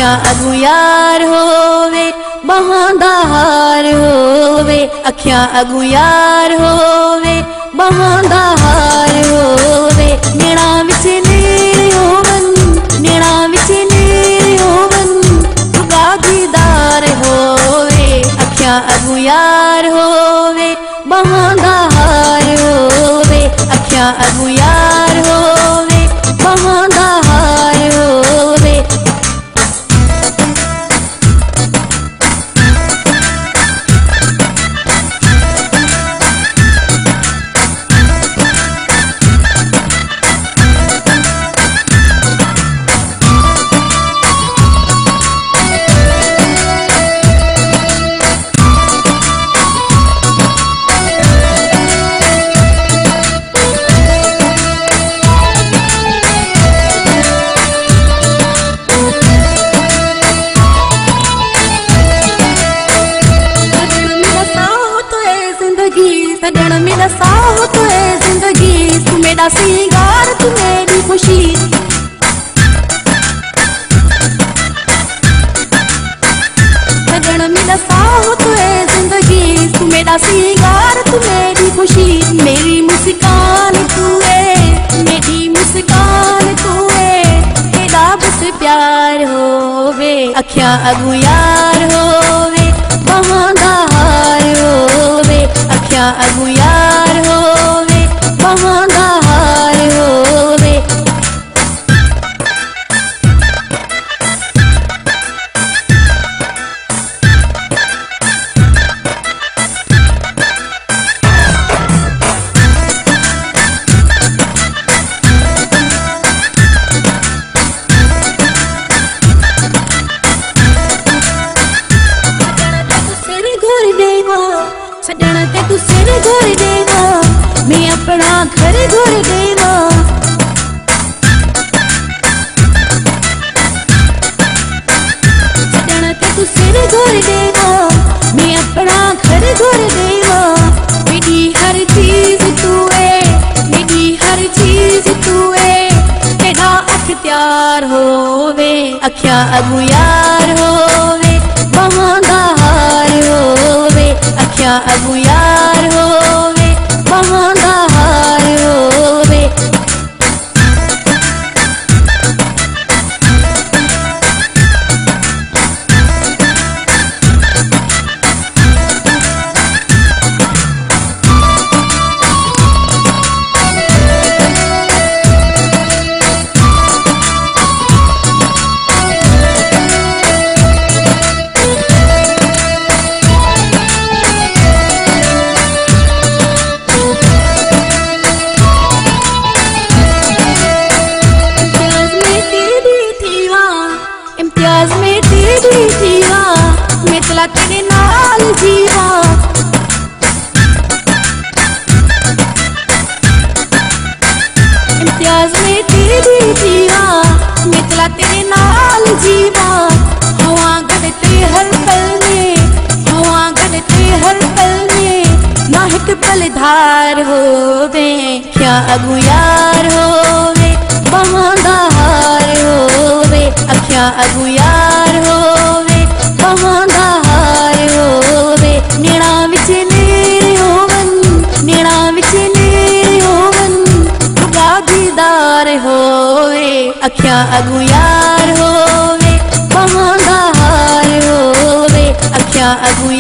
अखियां अगू यार होवे बाहां दा हार होवे, अखियां अगू यार होवे बाहां दा हार होवे। नेड़ा विच नेड़े होवन, नेड़ा विच नेड़े होवन, खुदा दीदार होवे। अखियां अगू यार होवे बाहां दा हार होवे, अखियां अगू यार होवे बाहां दा हार होवे। सजन मेरा साह तू है जिंदगी, तू मेरा सिंगार तू मेरी खुशी। सजन मेरा साह तू है जिंदगी, तू मेरा सिंगार तू मेरी खुशी। मेरी मुस्कान तू है, मेरी मुस्कान तू है, तेरा बस प्यार होवे। अखियां अगू यार होवे बाहां दा हार होवे, अखियां अगू यार होवे बाहां दा हार होवे। सजन ते तू सिर घोर देवा, मैं अपना घर घोर देवा। सजन ते तू सिर घोर देवा, मैं अपना घर घोर देवा। मेरी हर चीज तू है, मेरी हर चीज तू है, तेरा अख्तियार होवे। अखियां अगू यार होवे बाहां दा हार होवे, अखियां अगू यार होवे बाहां दा हार होवे। इम्तियाज में तेरी जीवा, मैं चला तेरे नाल जीवा। इम्तियाज में तेरी जीवा, मैं चला तेरे नाल जीवा। हवा गड़ते हर पल में, हवा गड़ते हर पल में, ना एक पल धार होवे। क्या अगू यार होवे बाहां दा हार होवे, अखियां अगू यार होवे बाहां दा हार होवे। नेड़ा विच नेड़े होवन, नेड़ा विच नेड़े होवन, खुदा दीदार होवे। अखियां अगू यार होवे बाहां दा हार होवे, अखियां अगू